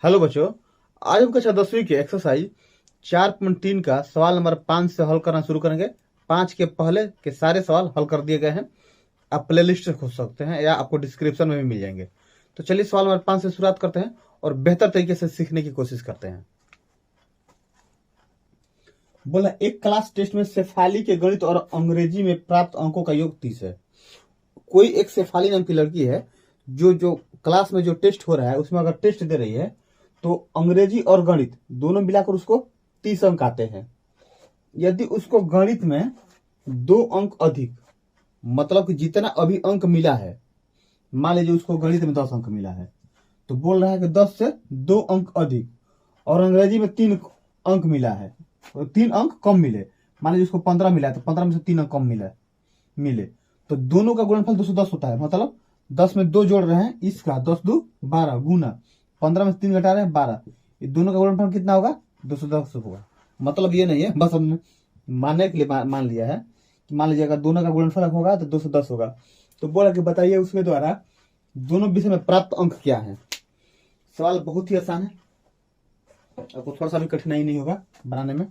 Hello बच्चों, आज हम कक्षा 10वीं के एक्सरसाइज 4.3 का सवाल नंबर 5 से हल करना शुरू करेंगे। 5 के पहले के सारे सवाल हल कर दिए गए हैं। आप प्ले लिस्ट से खोज सकते हैं या आपको डिस्क्रिप्शन में भी मिल जाएंगे। तो चलिए सवाल नंबर 5 से शुरुआत करते हैं और बेहतर तरीके से सीखने की कोशिश करते हैं। बोला एक क्लास टेस्ट में शेफाली के गणित और अंग्रेजी में प्राप्त अंकों का योग 30 है। कोई एक शेफाली नाम की लड़की है जो क्लास में जो टेस्ट हो रहा है उसमें अगर टेस्ट दे रही है तो अंग्रेजी और गणित दोनों मिलाकर उसको 30 अंक आते हैं। यदि उसको गणित में 2 अंक अधिक, मतलब कि जितना अभी अंक मिला है, मान लीजिए उसको गणित में 10 अंक मिला है तो बोल रहा है कि 10 से 2 अंक अधिक, और अंग्रेजी में 3 अंक मिला है तो 3 अंक कम मिले। मान लीजिए उसको 15 मिला है तो 15 में से 3 अंक कम मिले तो दोनों का गुणनफल 210 होता है। मतलब 10 में 2 जोड़ रहे हैं, इसका 10 2 12 गुना 15 में से 3 घटा रहे हैं 12, ये दोनों का गुणनफल कितना होगा? 210 होगा। मतलब ये नहीं है, बस हमने मानने के लिए मान लिया है कि मान लीजिए अगर दोनों का गुणनफल होगा तो 210 होगा। तो बोला कि बताइए उसके द्वारा दोनों विषय में प्राप्त अंक क्या है। सवाल बहुत ही आसान है, आपको थोड़ा सा भी कठिनाई नहीं होगा बनाने में।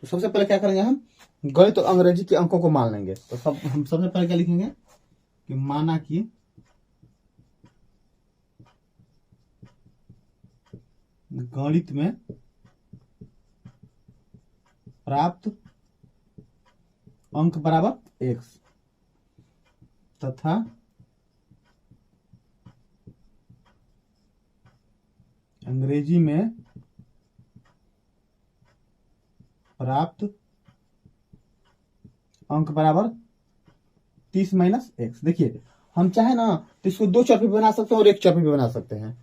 तो सबसे पहले क्या करेंगे, हम गणित और अंग्रेजी के अंकों को मान लेंगे। तो हम सबसे पहले क्या लिखेंगे कि माना कि गणित में प्राप्त अंक बराबर x तथा अंग्रेजी में प्राप्त अंक बराबर 30 माइनस x। देखिए हम चाहे ना तो इसको 2 चर पे बना सकते हैं और 1 चर पे भी बना सकते हैं।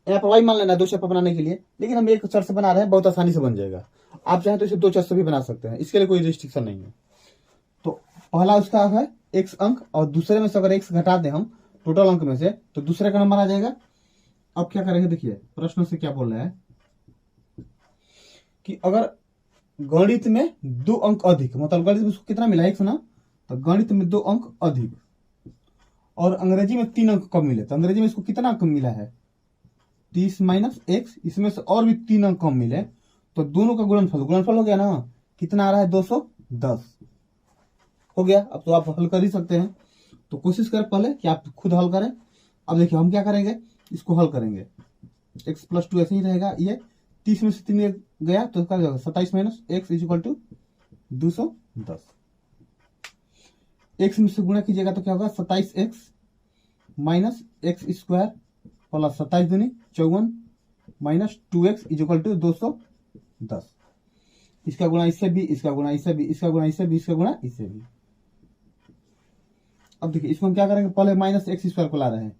यहाँ पर y मान लेना 2 चर पे बनाने के लिए, लेकिन हम 1 चर से बना रहे हैं, बहुत आसानी से बन जाएगा। आप चाहे तो इसे 2 चर से भी बना सकते हैं, इसके लिए कोई रिस्ट्रिक्शन नहीं है। तो पहला उसका है x अंक, और दूसरे में से अगर x घटा दें हम टोटल अंक में से तो दूसरे का नंबर आ जाएगा। अब क्या करेंगे, देखिए प्रश्न से क्या बोल रहा है कि अगर गणित में 2 अंक अधिक, मतलब गणित में उसको कितना मिला x ना, तो गणित में 2 अंक अधिक और अंग्रेजी में 3 अंक कम मिले, तो अंग्रेजी में इसको कितना अंक मिला है? 30 माइनस x, इसमें से और भी 3 अंक कम मिले तो दोनों का गुणनफल हो गया ना, कितना आ रहा है? 210 हो गया। अब तो आप हल कर ही सकते हैं, तो कोशिश करें पहले कि आप खुद हल करें। अब देखिए हम क्या करेंगे, इसको हल करेंगे। x + 2 ऐसे ही रहेगा, ये 30 में से 3 गया तो क्या जाएगा? 27 minus x equal to 210। x में से गुणा कीजिएगा तो क्या होगा? 27x minus x square plus 27 दूनी 54 माइनस 2x इक्वल टू 210। इसका गुणा इससे भी, इसका गुणा इससे भी, इसका गुणा इससे भी, इसका गुणा इससे भी। अब देखिए इसको हम क्या करेंगे, पहले माइनस x स्क्वायर को ला रहे हैं।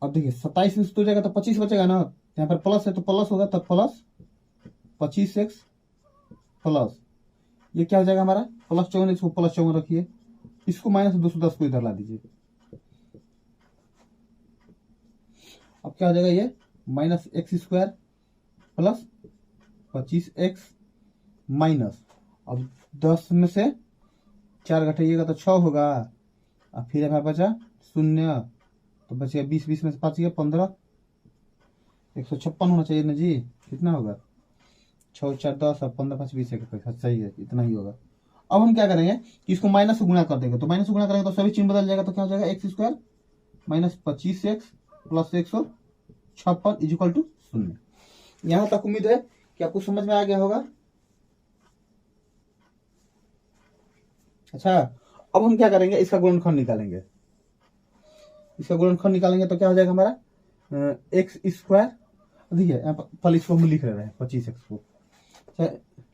अब देखिए 27 में से तो जाएगा तो 25 बचेगा ना, यहाँ पर प्लस है तो प्लस होगा, तब प्लस 25x प्लस ये क्या हो जाएगा हमारा? प्लस 54, इसको प्लस 54 रखिए, इसको माइनस 210 को इधर ला दीजिए। अब क्या हो जाएगा, ये minus x square plus 25x minus, अब 10 में से 4 घटाइएगा तो 6 होगा, और फिर हमारे बचा 0 तो बचेगा 20, 20 में से 5 गया 15, 156 होना चाहिए ना जी। कितना होगा? 6 4 10 और 15 5 20 सही है, इतना ही होगा। अब हम क्या करेंगे कि इसको माइनस से गुणा कर देंगे, तो माइनस से गुणा करेंगे तो सभी चिन्ह बदल जाएगा, तो क्या हो जाएगा? x square minus 25x plus 156 equal to 0। यहां तक उम्मीद है कि आपको समझ में आ गया होगा। अच्छा, अब हम क्या करेंगे, इसका गुणनखंड निकालेंगे। इसका गुणनखंड निकालेंगे तो क्या हो जाएगा हमारा? x स्क्वायर, देखिए यहाँ पर पहले इसको हम लिख रहे हैं 25x को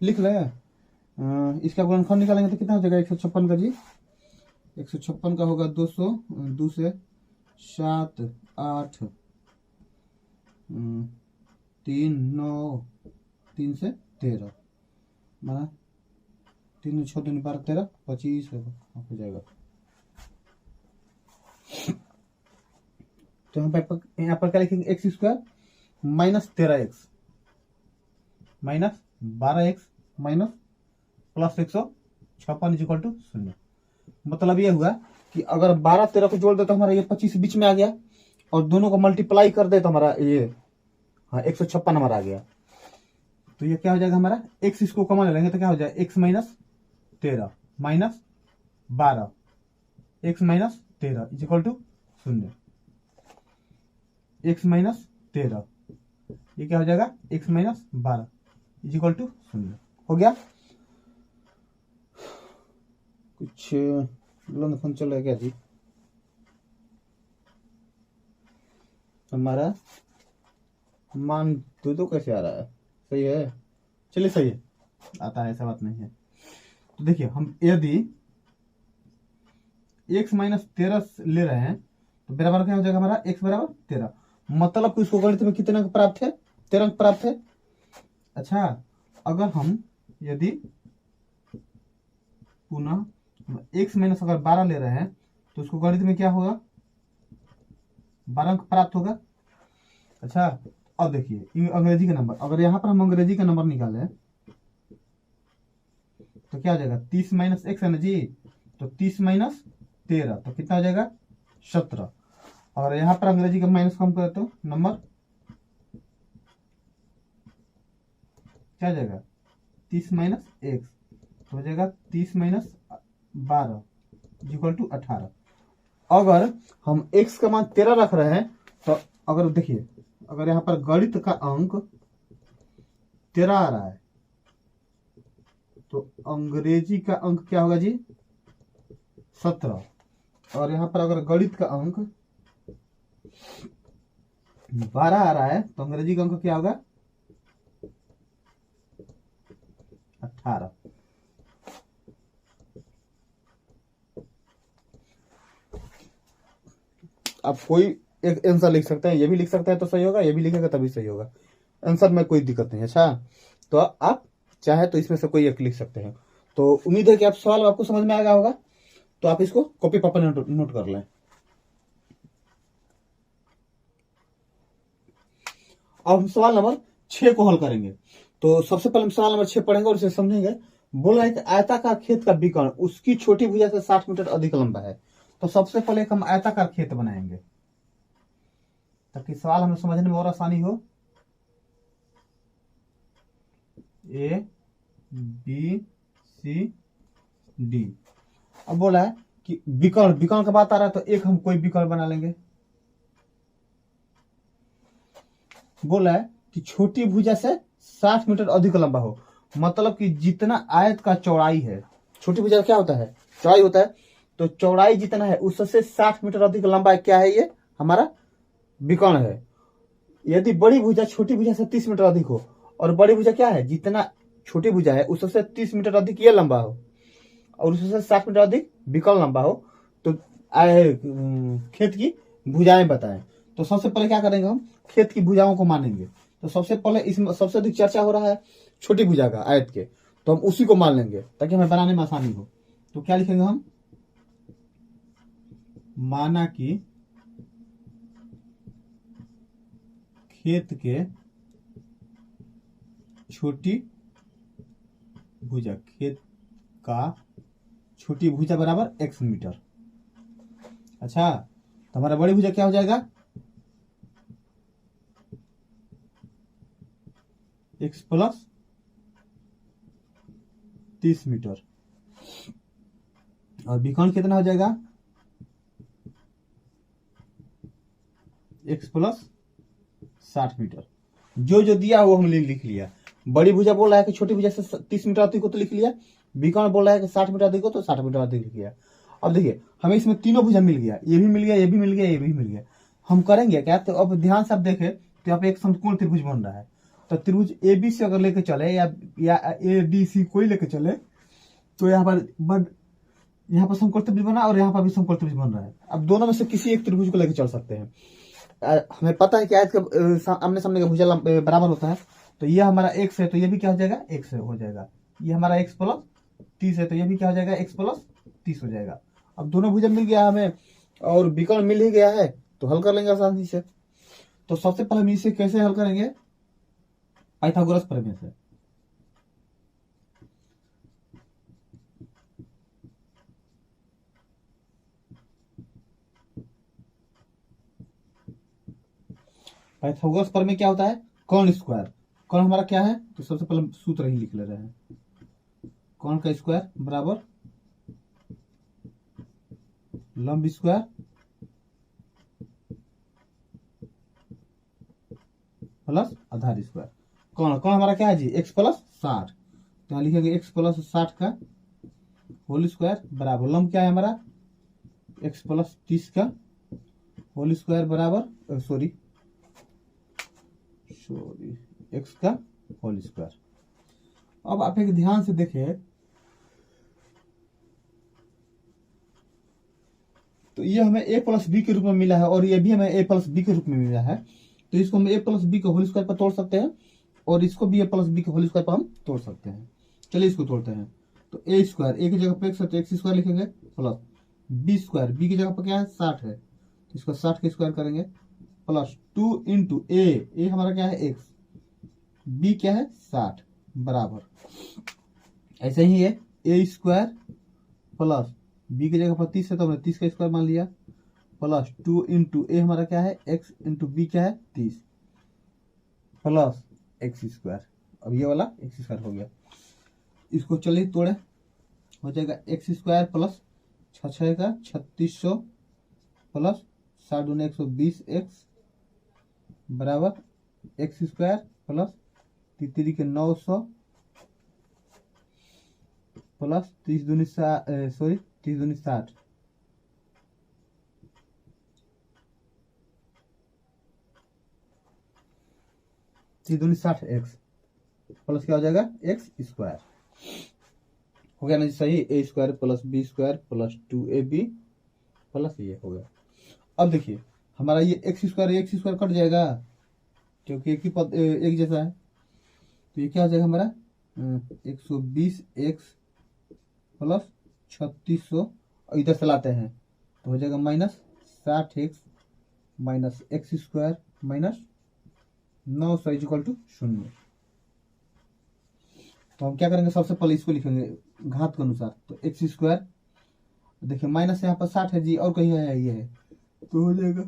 लिख रहे हैं। इसका गुणनखंड निकालेंगे तो कितना हो जाएगा? 156 का जी, 156 का होगा 200, 2 से 7 8 3 9 3 से 13, माना 3 6 2 12 13 25 हो जाएगा। तो यहाँ पर क्या लिखेंगे? x square minus 13x minus 12x minus plus 156 equal to 0। मतलब ये हुआ कि अगर 12 13 को जोड़ दे तो हमारा ये 25 बीच में आ गया, और दोनों को मल्टीप्लाई कर दे तो हमारा ये, हाँ, 156 नंबर आ गया। तो ये क्या हो जाएगा हमारा, x इसको कॉमन ले लेंगे तो क्या हो जाएगा, x minus 13 minus 12, x minus 13 is equal to 0। x minus 13 ये क्या हो जाएगा, x minus 12 is equal to 0 हो गया। कुछ लंग फोन चल रहा है क्या जी, हमारा मान दो कैसे आ रहा है, सही है, चलिए सही है, आता है, ऐसा बात नहीं है। तो देखिए हम यदि x माइनस 13 ले रहे हैं तो बराबर क्या हो जाएगा हमारा, x बराबर 13, मतलब कि उसको गणित में कितने अंक प्राप्त है, 13 अंक प्राप्त है। अच्छा, अगर हम यदि पुनः x माइनस अगर 12 ले रहे हैं तो उसको गणित में क्या होगा, 12 अंक प्राप्त होगा। अच्छा, अब देखिए अंग्रेजी का नंबर, अगर यहां पर हम अंग्रेजी का नंबर निकालें तो क्या हो जाएगा, 30 माइनस एक्स है ना जी, तो 30 माइनस 13 तो कितना हो जाएगा, 17। और यहां पर अंग्रेजी का माइनस कम करें तो नंबर क्या हो जाएगा, 30 माइनस एक्स तो हो जाएगा 30 माइनस 12 इक्वल टू 18। अगर हम x का मान 13 रख रहे हैं तो अगर देखिए, अगर यहां पर गणित का अंक 13 आ रहा है तो अंग्रेजी का अंक क्या होगा जी, 17। और यहां पर अगर गणित का अंक 12 आ रहा है तो अंग्रेजी का अंक क्या होगा, 18। अब कोई एक आंसर लिख सकते हैं, ये भी लिख सकता है तो सही होगा, ये भी लिखेगा तभी सही होगा, आंसर में कोई दिक्कत नहीं है। अच्छा, तो आप चाहे तो इसमें से कोई एक लिख सकते हैं। तो उम्मीद है कि आप सवाल आपको समझ में आ गया होगा, तो आप इसको कॉपी पेपर नोट कर लें। अब हम सवाल नंबर 6 को हल करेंगे। तो सबसे पहले हम सवाल नंबर 6 पढ़ेंगे और इसे समझेंगे। बोला है कि आयताकार खेत का विकर्ण उसकी छोटी भुजा से 60 मीटर अधिक लंबा है। तो सबसे पहले एक हम आयताकार खेत बनाएंगे ताकि सवाल हमें समझने में और आसानी हो। A B C D. अब बोला है कि विकर्ण का बात आ रहा है तो एक हम कोई विकर्ण बना लेंगे। बोला है कि छोटी भुजा से 60 मीटर अधिक लंबा हो, मतलब कि जितना आयत का चौड़ाई है, छोटी भुजा क्या होता है, चौड़ाई होता है, तो चौड़ाई जितना है उससे 60 मीटर अधिक लंबा है, क्या है ये हमारा विकर्ण है। यदि बड़ी भुजा छोटी भुजा से 30 मीटर अधिक हो, और बड़ी भुजा क्या है, जितना छोटी भुजा है उससे 30 मीटर अधिक ये लंबा हो और उससे 60 मीटर अधिक विकर्ण लंबा हो, तो खेत की भुजाएं बताएं। तो सबसे पहले क्या करेंगे, हम खेत की भुजाओं को मानेंगे। तो सबसे पहले इसमें सबसे अधिक चर्चा हो रहा है छोटी भुजा का, आयत के, तो हम उसी को मान लेंगे ताकि हमें बनाने में आसानी हो। तो क्या लिखेंगे हम, माना कि खेत के छोटी भुजा, खेत का छोटी भुजा बराबर x मीटर। अच्छा, तो हमारा बड़ी भुजा क्या हो जाएगा, x प्लस 30 मीटर, और विकर्ण कितना हो जाएगा, x प्लस 60 मीटर। जो जो दिया वो हम लिख लिया। बड़ी भुजा बोल रहा है कि छोटी भुजा से 30 मीटर अधिक को तो लिख लिया, विकर्ण बोल रहा है कि 60 मीटर अधिक हो तो 60 मीटर अधिक लिख लिया। अब देखिए हमें इसमें तीनों भुजा मिल गया, ये भी मिल गया, ये भी मिल गया, ये भी मिल गया। हम करेंगे क्या, तो अब ध्यान से आप देखें तो यहाँ पे एक समकोण त्रिभुज बन रहा है। तो त्रिभुज ए बी से अगर लेके चले या ए डी सी कोई लेके चले तो यहाँ पर समकोण त्रिभुज बना और यहाँ पर भी समकोण त्रिभुज बन रहा है। अब दोनों में से किसी एक त्रिभुज को लेकर चल सकते हैं। हमें पता है कि आयत का आमने सामने का भुजा बराबर होता है। तो ये हमारा x है तो ये भी क्या हो जाएगा, x हो जाएगा। ये हमारा x प्लस 30 है तो ये भी क्या हो जाएगा, x प्लस 30 हो जाएगा। अब दोनों भुजा मिल गया हमें और विकर्ण मिल ही गया है तो हल कर लेंगे आसानी से। तो सबसे पहले हम इसे कैसे हल करेंगे, पाइथागोरस प्रमेय से। पाइथागोरस पर में क्या होता है, कर्ण स्क्वायर। कर्ण हमारा क्या है, तो सबसे पहले सूत्र ही लिख ले रहे हैं, कर्ण का स्क्वायर बराबर लंब स्क्वायर प्लस आधार स्क्वायर। कर्ण कर्ण हमारा क्या है जी, x प्लस 60, तो यहाँ लिखेंगे x प्लस 60 का होल स्क्वायर बराबर लंब क्या है हमारा x प्लस 30 का होल स्क्वायर बराबर सॉरी x का होल स्क्वायर। अब आप एक ध्यान से देखें तो ये हमें a प्लस बी के रूप में मिला है और ये भी हमें a प्लस बी के रूप में मिला है, तो इसको हम a प्लस बी के होल स्क्वायर पर तोड़ सकते हैं और इसको भी a प्लस बी के होल स्क्वायर पर हम तोड़ सकते हैं। चलिए इसको तोड़ते हैं, तो a स्क्वायर a की जगह पर x है तो x स्क्वायर लिखेंगे प्लस b स्क्वायर b की जगह पर क्या है 60 है, तो इसको 60 के स्क्वायर करेंगे प्लस 2 इंटू a हमारा क्या है x, b क्या है 60 बराबर ऐसे ही है a स्क्वायर प्लस b की जगह पर 30 है तो हमने 30 का स्क्वायर मान लिया प्लस 2 इंटू ए हमारा क्या है x इंटू बी क्या है 30 प्लस x स्क्वायर। अब ये वाला x स्क्वायर हो गया, इसको चलिए तोड़े, हो जाएगा x स्क्वायर प्लस 6 का 3600 प्लस 60 दूनी 120x बराबर x स्क्वायर प्लस 3 के 900 प्लस 30 दूनी 60 30 दूनी 60 x प्लस क्या हो जाएगा x स्क्वायर, हो गया ना जी सही, a square plus b square plus 2ab plus ये हो गया। अब देखिए हमारा ये x स्क्वायर कट जाएगा क्योंकि एक ही पद एक जैसा है, तो ये क्या हो जाएगा हमारा 120x प्लस 3600 और इधर से लाते हैं तो हो जाएगा minus 60x minus x square minus 900 equal to 0। तो हम क्या करेंगे, सबसे पहले इसको लिखेंगे घात के अनुसार, तो x स्क्वायर देखिए माइनस यहाँ पर 60 है जी और कहीं है ये है तो हो जाएगा,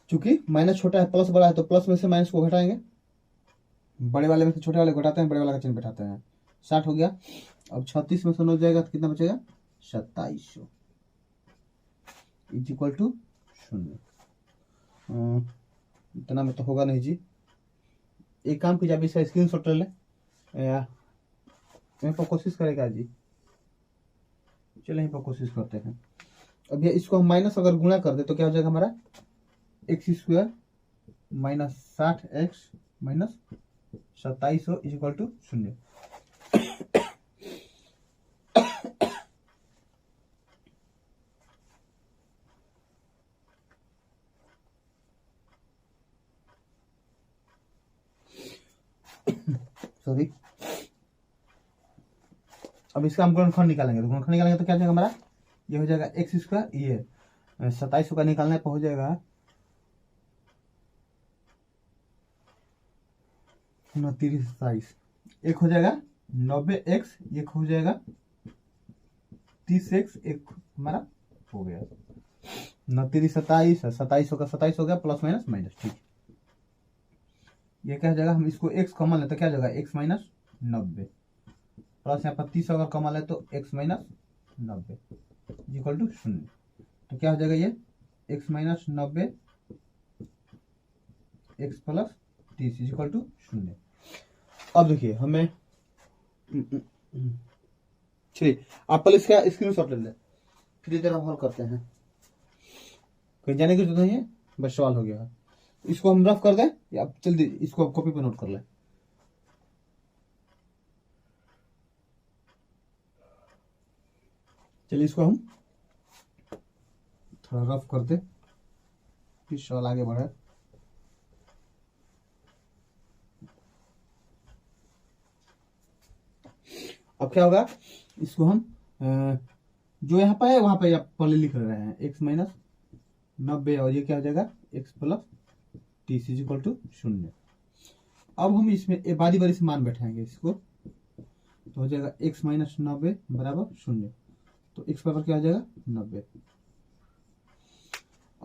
चूंकि माइनस छोटा है प्लस बड़ा है तो प्लस में से माइनस को घटाएंगे, बड़े वाले में से छोटे वाले घटाते हैं, बड़े वाला का चिन्ह बैठाते हैं, 60 हो गया। अब 36 में से 9 जाएगा तो कितना बचेगा 2700 इक्वल टू 0। इतना में तो होगा नहीं जी, एक काम कीजिए, इसका स्क्रीन शॉट ले लें, यहीं पर कोशिश करेगा जी, चलो यहीं पर कोशिश करते हैं। अब ये इसको हम माइनस अगर गुणा कर दे तो क्या हो जाएगा हमारा x square minus 60x minus 2700 equal to 0। Sorry, अब इसका हम गुणनखंड निकालेंगे, तो गुणनखंड निकालेंगे तो क्या हो जाएगा हमारा, ये हो जाएगा x स्क्वायर, ये 2700 का निकालने पर हो जाएगा 29 एक हो जाएगा 90x, एक हो जाएगा 30x, एक हमारा हो गया 29 27 2700 का 27 हो गया प्लस माइनस माइनस, ठीक। ये क्या हो जाएगा, हम इसको x कॉमन ले तो क्या हो जाएगा x माइनस 90 प्लस यहाँ पर 30 अगर कॉमन ले तो x माइनस 90 इक्वल टू 0। तो क्या हो जाएगा ये x minus 90 x plus 30 equal to 0। अब देखिए हमें चलिए आप पहले इसका स्क्रीनशॉट ले लें, फिर इधर हम हल करते हैं, कहीं जाने की जरूरत नहीं है, बस सवाल हो गया है। इसको हम रफ कर दें या जल्दी इसको कॉपी पे नोट कर लें। चलिए इसको हम थोड़ा रफ कर दें फिर सवाल आगे बढ़े। अब क्या होगा, इसको हम जो यहाँ पर है वहां पर आप पहले लिख रहे हैं x माइनस 90 और ये क्या हो जाएगा x प्लस 30 इक्वल टू 0। अब हम इसमें बारी बारी से मान बैठाएंगे इसको, तो हो जाएगा x माइनस 90 बराबर 0, तो x बराबर क्या हो जाएगा 90।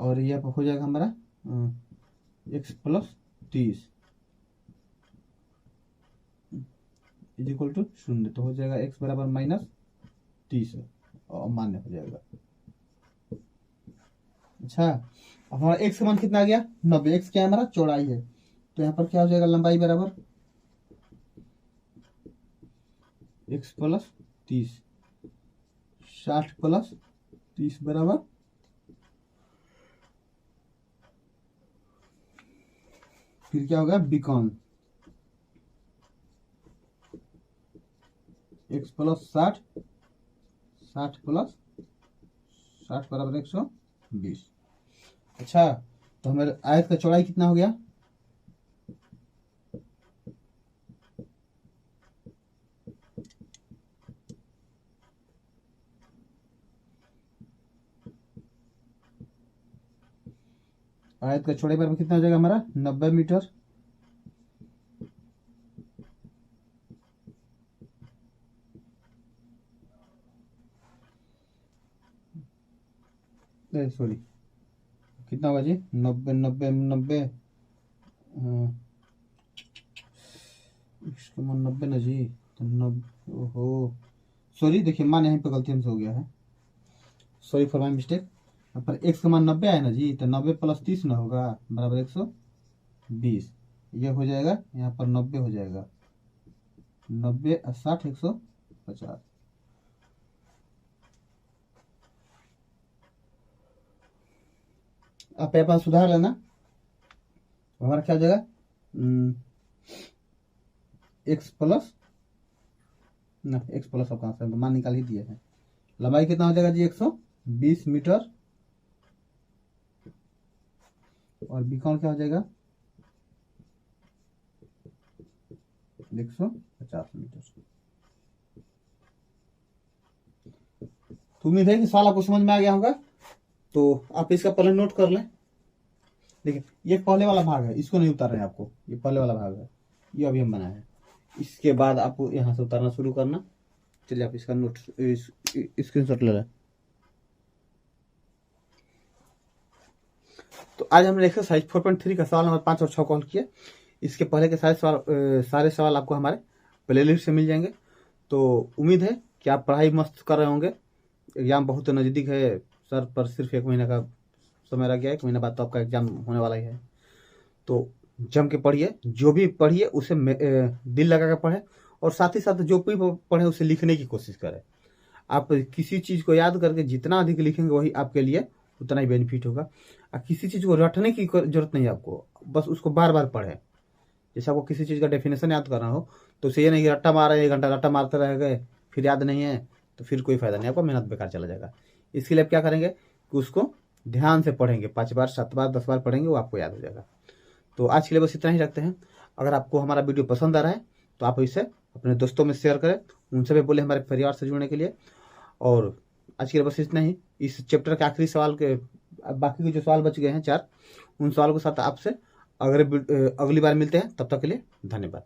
और यह हो जाएगा हमारा x plus 30 is equal to 0, तो हो जाएगा x बराबर -30 और मान्य हो जाएगा। अच्छा, अब हमारा x का मान कितना आ गया 90, x क्या है हमारा चौड़ाई है, तो यहाँ पर क्या हो जाएगा लंबाई बराबर x प्लस 30, 60 प्लस 30 बराबर फिर क्या होगा बीकॉन x प्लस 60, 60 प्लस 60 बराबर 120। अच्छा, तो हमारे आयत का चौड़ाई कितना हो गया आयत का चौड़ाई बराबर कितना हो जाएगा हमारा 90 मीटर। सॉरी कितना होगा जी 90 90 90 इसका मान 90 ना जी, तो 90 ओहो सॉरी, देखिए मान यहाँ पे गलती हमसे हो गया है, सॉरी फॉर माई मिस्टेक। यहाँ पर x का मान 90 आया ना जी, तो 90 प्लस 30 ना होगा बराबर 120, ये हो जाएगा यहाँ पर 90 हो जाएगा 90 60 150। आप पेपर सुधार लेना, हमारा क्या हो जाएगा x प्लस ना x प्लस अब कहाँ से मान निकाल ही दिए हैं। लंबाई कितना हो जाएगा जी 120 मीटर और बीकॉन क्या हो जाएगा 150 मीटर। तो उम्मीद है कि सवाल आपको समझ में आ गया होगा, तो आप इसका पहले नोट कर लें। देखिए ये पहले वाला भाग है, इसको नहीं उतार रहे हैं आपको, ये पहले वाला भाग है, ये अभी हम बनाए हैं, इसके बाद आपको यहाँ से उतारना शुरू करना। चलिए आप इसका नोट स्क्रीनशॉट ले लें। तो आज हमने एक्सरसाइज 4.3 का सवाल नंबर 5 और 6 कॉल किया। इसके पहले के सारे सवाल आपको हमारे प्लेलिस्ट से मिल जाएंगे। तो उम्मीद है कि आप पढ़ाई मस्त कर रहे होंगे। एग्जाम बहुत नज़दीक है सर, पर सिर्फ 1 महीने का समय रह गया, 1 महीने बाद तो आपका एग्जाम होने वाला ही है। तो जम के पढ़िए, जो भी पढ़िए उसे दिल लगा कर पढ़े, और साथ ही साथ जो भी पढ़े उसे लिखने की कोशिश करें। आप किसी चीज़ को याद करके जितना अधिक लिखेंगे वही आपके लिए उतना ही बेनिफिट होगा। किसी चीज़ को रटने की जरूरत नहीं है आपको, बस उसको बार बार पढ़ें। जैसे आपको किसी चीज़ का डेफिनेशन याद करना हो तो उसे ये नहीं कि रट्टा मारा 1 घंटा रट्टा मारते रह गए फिर याद नहीं है तो फिर कोई फायदा नहीं, आपको मेहनत बेकार चला जाएगा। इसके लिए आप क्या करेंगे कि उसको ध्यान से पढ़ेंगे, 5 बार 7 बार 10 बार पढ़ेंगे, वो आपको याद हो जाएगा। तो आज के लिए बस इतना ही रखते हैं। अगर आपको हमारा वीडियो पसंद आ रहा है तो आप इसे अपने दोस्तों में शेयर करें, उनसे भी बोले हमारे परिवार से जुड़ने के लिए। और आज के लिए बस इतना ही। इस चैप्टर के आखिरी सवाल के बाकी के जो सवाल बच गए हैं 4, उन सवालों के साथ आपसे अगली बार मिलते हैं। तब तक के लिए धन्यवाद।